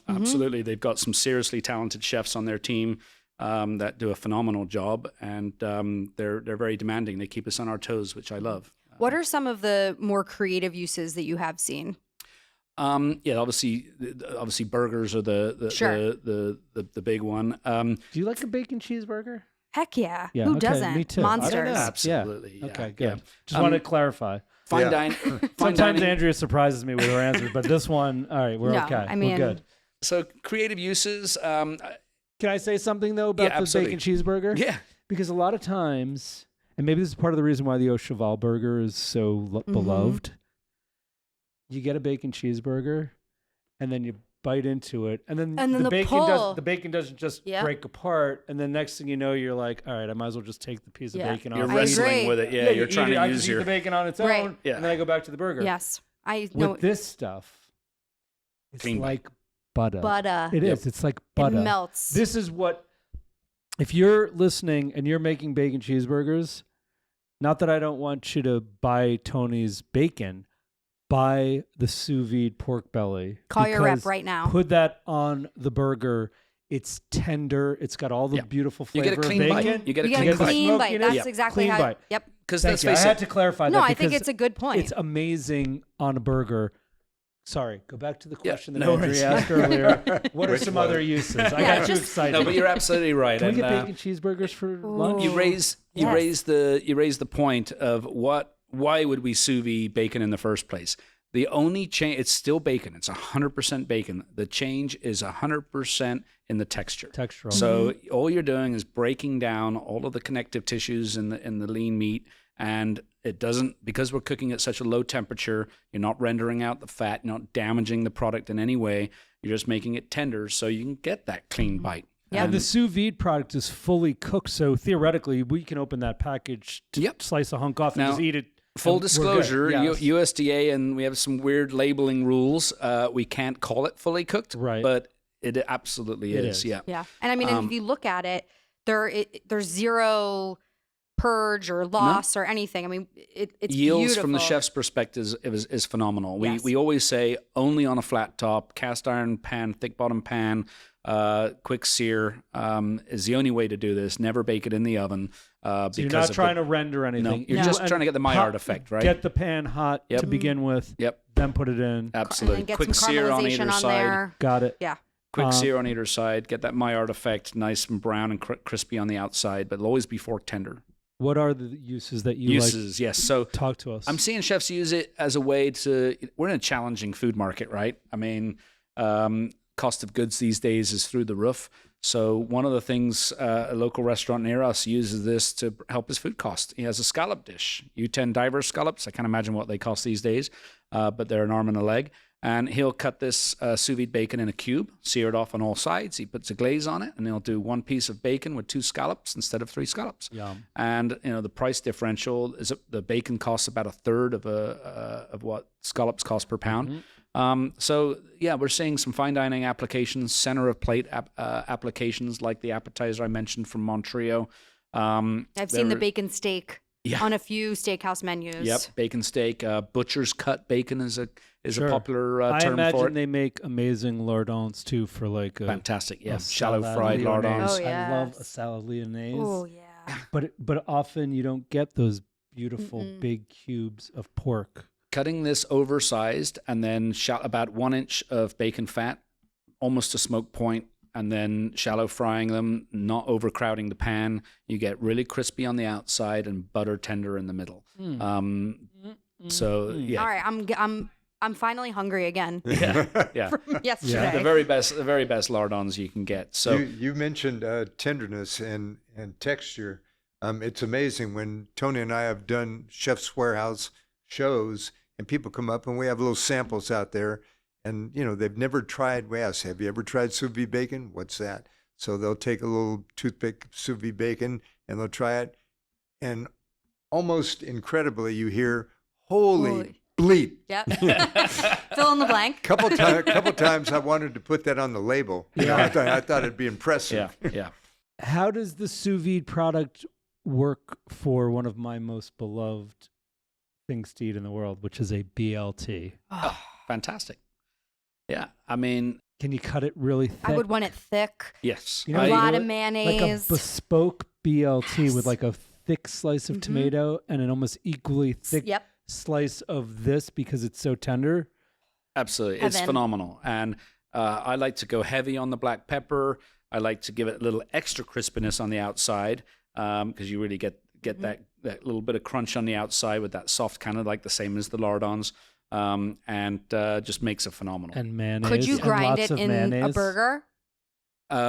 absolutely. They've got some seriously talented chefs on their team that do a phenomenal job, and they're very demanding. They keep us on our toes, which I love. What are some of the more creative uses that you have seen? Yeah, obviously burgers are the Sure. the big one. Do you like a bacon cheeseburger? Heck yeah. Yeah, Who okay, doesn't? me too. I don't know. Monsters. Absolutely. Yeah. Okay, yeah. good. Just want to clarify. Fine Yeah. dining. Fine Sometimes dining. Andrea surprises me with her answers, but this one, all right, we're No, okay. I mean- we're good. So creative uses. Can I say something though about Yeah, the absolutely. bacon cheeseburger? Yeah. Because a lot of times, and maybe this is part of the reason why the Au Cheval burger is so beloved, you get a bacon cheeseburger, and then you bite into it, and then the the bacon doesn't just Yeah. break apart, and then next thing you know, you're like, all right, I might as well just take the piece of Yeah. bacon You're off. I wrestling agree. with it. Yeah, you're you trying eat it, to I use just your. eat the bacon on its Right. own, Yeah. and then I go back to the burger. Yes. I know. With this stuff, it's Clean bite. like butter. Butter. It is. It's like butter. It melts. This is what, if you're listening and you're making bacon cheeseburgers, not that I don't want you to buy Tony's bacon, buy the sous vide pork belly. Call your rep because right now. Put that on the burger. It's tender. It's got all the Yeah. beautiful You flavor get a clean of bite. bacon. You get a You clean get a bite. clean bite. smokiness. That's exactly Clean how. bite. Yep. Because Thank let's you. I face had it. to clarify No, that. I think because it's a good point. It's amazing on a burger. Sorry, go back to the question that no worries. Andrea asked earlier. What are Which some one? other uses? I Yeah, got you just- excited. No, but you're absolutely right. Can we And, get bacon cheeseburgers for lunch? you Ooh. raise Yes. the point of why would we sous vide bacon in the first place? The only change, it's still bacon. It's 100% bacon. The change is 100% in the texture. Textural. So all you're doing is breaking down all of the connective tissues in the lean meat, and it doesn't, because we're cooking at such a low temperature. You're not rendering out the fat, you're not damaging the product in any way. You're just making it tender, so you can get that clean bite. Yeah. And the sous vide product is fully cooked, so theoretically we can open that package, Yep. slice a hunk off, and Now, just eat it. Full and we're good. disclosure, Yes. USDA, and we have some weird labeling rules. We can't call it fully cooked, Right. but it absolutely It is. is. Yeah. Yeah. And I mean, if you look at it, there's zero purge or loss or anything. I mean, it's Yields beautiful. from the chef's perspective is phenomenal. Yes. We always say only on a flat top, cast iron pan, thick bottom pan, quick sear is the only way to do this. Never bake it in the oven. So you're not trying to render anything. No, you're just trying to get the Maillard effect, right? Get the pan hot to begin with. Yep. Then put it in. Absolutely. And then get Quick some sear on caramelization either on side. there. Got it. Yeah. Quick sear on either side. Get that Maillard effect, nice and brown and crispy on the outside, but it'll always be fork tender. What are the uses that you Uses, yes. So talk to us. I'm seeing chefs use it as a way to. We're in a challenging food market, right? I mean, cost of goods these days is through the roof. So one of the things a local restaurant near us uses this to help his food cost. He has a scallop dish, U10 diver scallops. I can't imagine what they cost these days, but they're an arm and a leg. And he'll cut this sous vide bacon in a cube, sear it off on all sides. He puts a glaze on it, and he'll do one piece of bacon with 2 scallops instead of 3 scallops. Yum. And the price differential is the bacon costs about a third of what scallops cost per pound. So yeah, we're seeing some fine dining applications, center of plate applications like the appetizer I mentioned from Montreal. I've seen the bacon steak Yeah. on a few steakhouse menus. Yep, bacon steak. Butcher's cut bacon is a Sure. popular I term imagine for it. they make amazing lardons too for like a Fantastic, yeah. a Shallow salad fried lyonnaise. lardons. Oh, I love a yes. salad lyonnaise. Oh, yeah. But often you don't get those beautiful big cubes of pork. Cutting this oversized and then about 1 inch of bacon fat, almost to smoke point, and then shallow frying them, not overcrowding the pan. You get really crispy on the outside and butter tender in the middle. So yeah, All right, I'm finally hungry again yeah. from yesterday. The very best lardons you can get. So You mentioned tenderness and texture. It's amazing when Tony and I have done Chef's Warehouse shows and people come up and we have little samples out there and, they've never tried. We ask, have you ever tried sous vide bacon? What's that? So they'll take a little toothpick sous vide bacon and they'll try it. And almost incredibly, you hear, holy bleep. Yep. Fill in the blank. Couple times I wanted to put that on the label. I thought it'd be impressive. yeah. How does the sous vide product work for one of my most beloved things to eat in the world, which is a BLT? Oh, fantastic. Yeah, I mean, Can you cut it really thick? I would want it thick. yes. You know, A I- lot of like mayonnaise. a bespoke BLT Yes. with like a thick slice of tomato and an almost equally thick Yep. slice of this because it's so tender. Absolutely. It's Heaven. phenomenal. And I like to go heavy on the black pepper. I like to give it a little extra crispiness on the outside because you really get that little bit of crunch on the outside with that soft kind of like the same as the lardons. And just makes it phenomenal. And mayonnaise. Could you and grind lots it of in a mayonnaise. burger?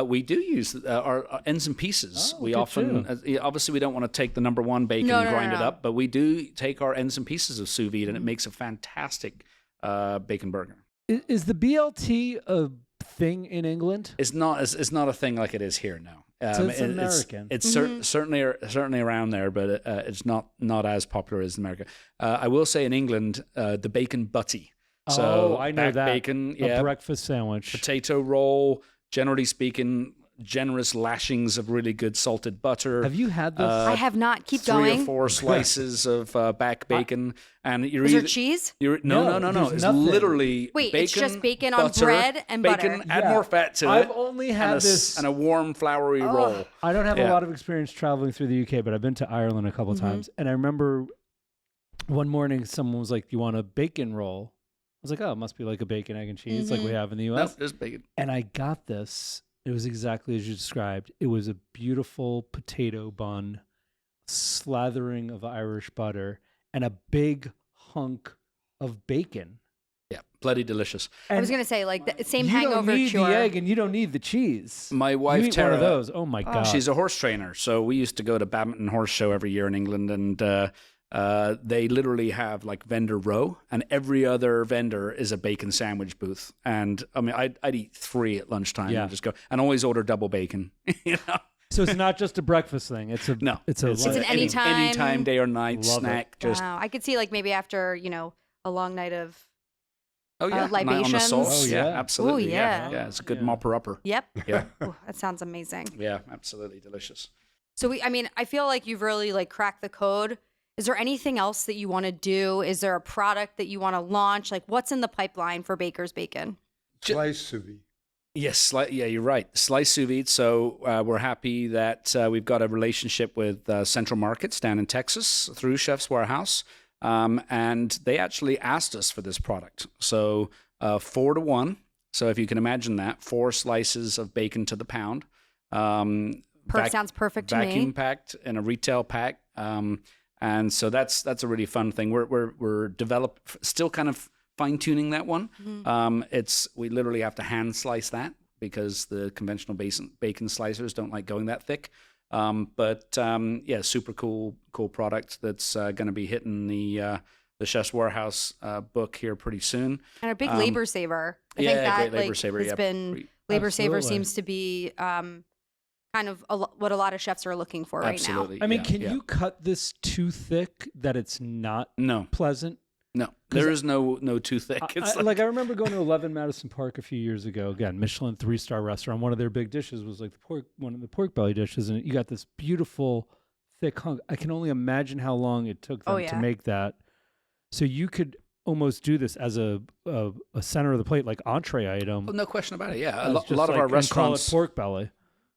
We do use our ends and pieces. Oh, We look at often, obviously, we don't want to take the number one bacon No, and no, grind no, it no. up, but we do take our ends and pieces of sous vide, and it makes a fantastic bacon burger. Is the BLT a thing in England? It's not a thing like it is here now. So it's American. It's certainly around there, but it's not as popular as in America. I will say in England, the bacon butty. So I know back that. bacon, A breakfast sandwich. potato roll. Generally speaking, generous lashings of really good salted butter. Have you had this? I have not. Keep 3 going. or 4 slices of back bacon, and you're Is there either, cheese? no. there's It's nothing. literally Wait, bacon, it's just bacon on butter, bread and bacon, butter. Add Yeah. more fat to I've it. only and had a, this. and a warm, floury roll. I don't have a Yeah. lot of experience traveling through the UK, but I've been to Ireland a couple times. And I remember one morning someone was like, "Do you want a bacon roll?" I was like, "Oh, it must be like a bacon, egg, and cheese like we have in the No, US." just bacon. And I got this. It was exactly as you described. It was a beautiful potato bun, slathering of Irish butter, and a big hunk of bacon. Yeah, bloody delicious. I was gonna say like the same you hangover don't need cure. the egg and you don't need the cheese. My You wife eat Tara, one of those. Oh my god! she's a horse trainer, so we used to go to Badminton Horse Show every year in England, and they literally have like vendor row, and every other vendor is a bacon sandwich booth. And I mean, I'd eat 3 at lunchtime Yeah. and just go, and always order double bacon. You know, So it's not just a breakfast thing. It's a no, It's a It's an anytime- anytime, day or night Love it. snack. Just Wow, I could see like maybe after a long night of. oh yeah, night on the libations. salt. Oh, yeah, yeah. absolutely. Oh, yeah. yeah, it's a good Yeah. mopper upper. Yep. Yeah, Ooh, that sounds amazing. yeah, absolutely delicious. So I feel like you've really like cracked the code. Is there anything else that you want to do? Is there a product that you want to launch? Like what's in the pipeline for Baker's Bacon? Sliced sous vide. Yes, yeah, you're right. Slice sous vide. So we're happy that we've got a relationship with Central Markets down in Texas through Chef's Warehouse. And they actually asked us for this product. So 4-to-1. So if you can imagine that, 4 slices of bacon to the pound. Sounds perfect to me. Vacuum packed in a retail pack. And so that's a really fun thing. We're still kind of fine-tuning that one. We literally have to hand slice that because the conventional bacon slicers don't like going that thick. Yeah, super cool product that's going to be hitting the Chef's Warehouse book here pretty soon. And a big labor saver. I think that great labor saver. Labor saver seems to be kind of what a lot of chefs are looking for right now. I mean, can you cut this too thick that it's not pleasant? No, there is no too thick. I remember going to 11 Madison Park a few years ago. Again, Michelin 3-star restaurant. One of their big dishes was like one of the pork belly dishes, and you got this beautiful thick hunk. I can only imagine how long it took them to make that. So you could almost do this as a center of the plate, like entree item. Oh, no question about it. Yeah, a lot of our restaurants call it pork belly.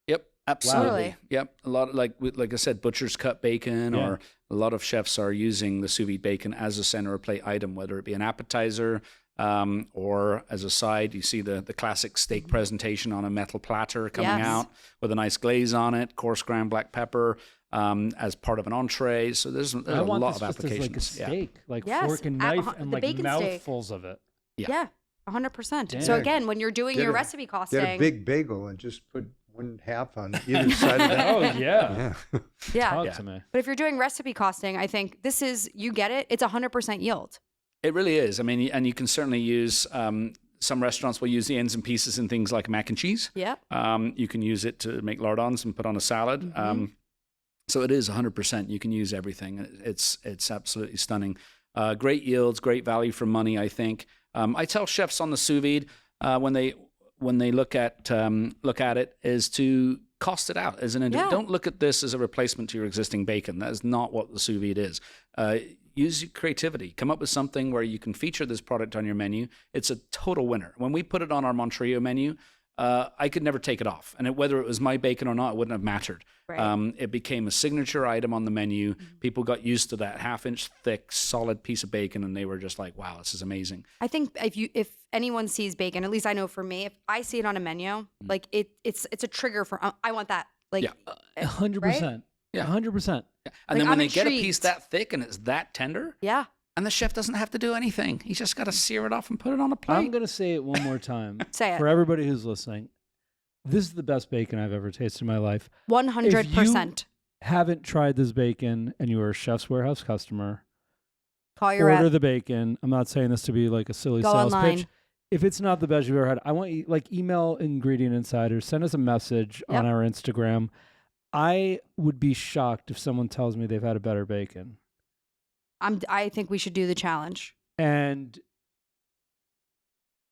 Yep, absolutely. Wow. Yep, a lot of, like I said, butcher's cut bacon, or a lot of chefs are using the sous vide bacon as a center of plate item, whether it be an appetizer or as a side. You see the classic steak presentation on a metal platter coming out with a nice glaze on it, coarse ground black pepper as part of an entree. So there's a lot of applications. As like a steak, fork and knife, and like mouthfuls of it. Yeah, 100%. So again, when you're doing your recipe costing, get a big bagel and just put 1/2 on either side of that. Oh yeah. Yeah. To me. But if you're doing recipe costing, I think you get it. It's 100% yield. It really is. I mean, and you can certainly use. Some restaurants will use the ends and pieces in things like mac and cheese. Yeah. You can use it to make lardons and put on a salad. So it is 100%. You can use everything. It's absolutely stunning. Great yields, great value for money, I think. I tell chefs on the sous vide when they look at it is to cost it out as an Don't look at this as a replacement to your existing bacon. That is not what the sous vide is. Use your creativity. Come up with something where you can feature this product on your menu. It's a total winner. When we put it on our Montreal menu, I could never take it off. And whether it was my bacon or not, it wouldn't have mattered. Right. It became a signature item on the menu. People got used to that 1/2-inch thick, solid piece of bacon, and they were just like, wow, this is amazing. I think if anyone sees bacon, at least I know for me, if I see it on a menu, like it's a trigger for, I want that. Like 100%. Right? Yeah, 100%. Yeah. And then when they get a piece that thick and it's that tender, and the chef doesn't have to do anything. He's just got to sear it off and put it on a plate. I'm going to say it one more time. Say it. For everybody who's listening, this is the best bacon I've ever tasted in my life. 100%. If you haven't tried this bacon and you are a Chef's Warehouse customer, call your order rep. the bacon. I'm not saying this to be like a silly Go sales online. pitch. If it's not the best you've ever had, I want you email Ingredient Insiders, send us a message on our Instagram. I would be shocked if someone tells me they've had a better bacon. I think we should do the challenge. And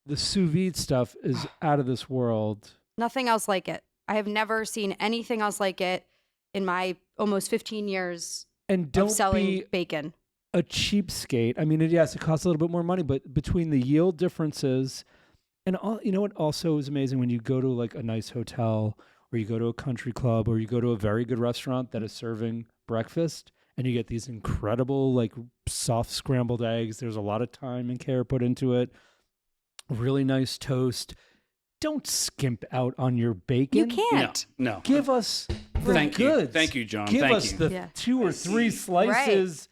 the sous vide stuff is out of this world. Nothing else like it. I have never seen anything else like it in my almost 15 years of selling bacon. A cheapskate. I mean, it costs a little bit more money, but between the yield differences and all, you know what also is amazing when you go to like a nice hotel or you go to a country club or you go to a very good restaurant that is serving breakfast and you get these incredible like soft scrambled eggs. There's a lot of time and care put into it. Really nice toast. Don't skimp out on your bacon. You can't. No. Give us the goods. Thank you, John. Give Thank us you. the 2 or 3 slices.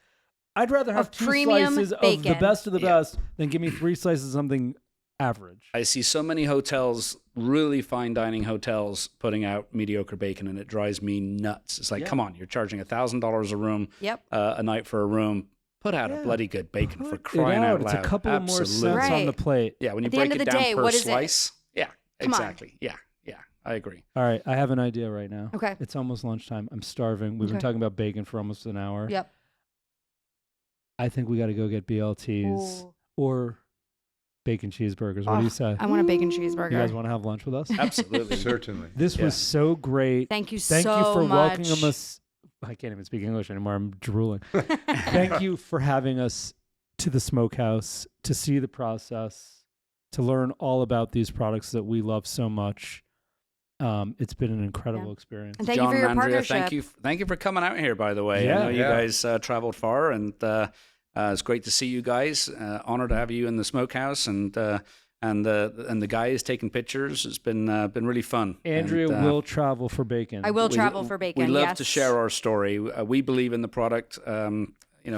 Right. I'd rather have 2 premium slices bacon. of the best than give me 3 slices of something average. I see so many hotels, really fine dining hotels, putting out mediocre bacon, and it drives me nuts. It's like, come on, you're charging $1,000 a room, a night for a room. Put out a bloody good bacon for crying out loud. It's a couple of more cents on the plate. Yeah, when you At the break end it of the down day, per what is slice. Yeah, Come exactly. Yeah, I agree. All right, I have an idea right now. Okay. It's almost lunchtime. I'm starving. We've been talking about bacon for almost an hour. Yep. I think we got to go get BLTs or bacon cheeseburgers. What do you say? I want a bacon cheeseburger. You guys want to have lunch with us? Absolutely. Certainly. This was so great. Thank you Thank so you for much. welcoming us. I can't even speak English anymore. I'm drooling. Thank you for having us to the smokehouse to see the process, to learn all about these products that we love so much. It's been an incredible experience. And thank John you for your and Andrea, partnership. thank you for coming out here, by the way. Yeah. I know you guys traveled far, and it's great to see you guys. Honored to have you in the smokehouse, and the guys taking pictures. It's been really fun. Andrea will travel for bacon. I will travel for bacon. We love yes. to share our story. We believe in the product.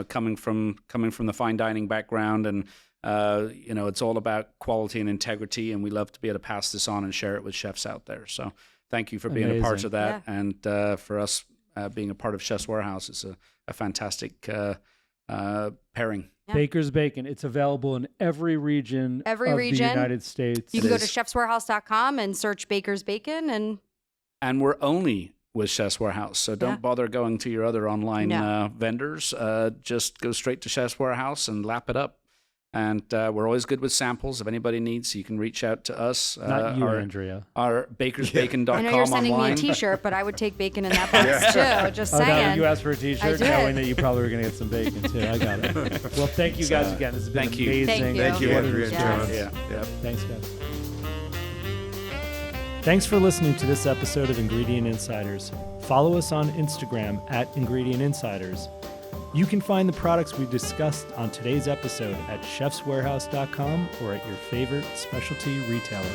Coming from the fine dining background, and it's all about quality and integrity. And we love to be able to pass this on and share it with chefs out there. So thank you for being a part of that, and for us being a part of Chef's Warehouse. It's a fantastic pairing. Yeah. Baker's Bacon. It's available in every region of the United States. You can go to chefswarehouse.com and search Baker's Bacon, and we're only with Chef's Warehouse, so don't bother going to your other online vendors. Just go straight to Chef's Warehouse and lap it up. And we're always good with samples. If anybody needs, you can reach out to us. Not you, Andrea. Our bakersbacon.com I know you're sending online. me a T-shirt, but I would take bacon in that box too. Just saying. No, you asked for a T-shirt, I knowing did. that you probably were going to get some bacon too. I got it. Well, thank you guys again. This has been Thank you. amazing. Thank you, Andrea and John. Yeah. Thanks, guys. Thanks for listening to this episode of Ingredient Insiders. Follow us on Instagram at Ingredient Insiders. You can find the products we discussed on today's episode at chefswarehouse.com or at your favorite specialty retailer.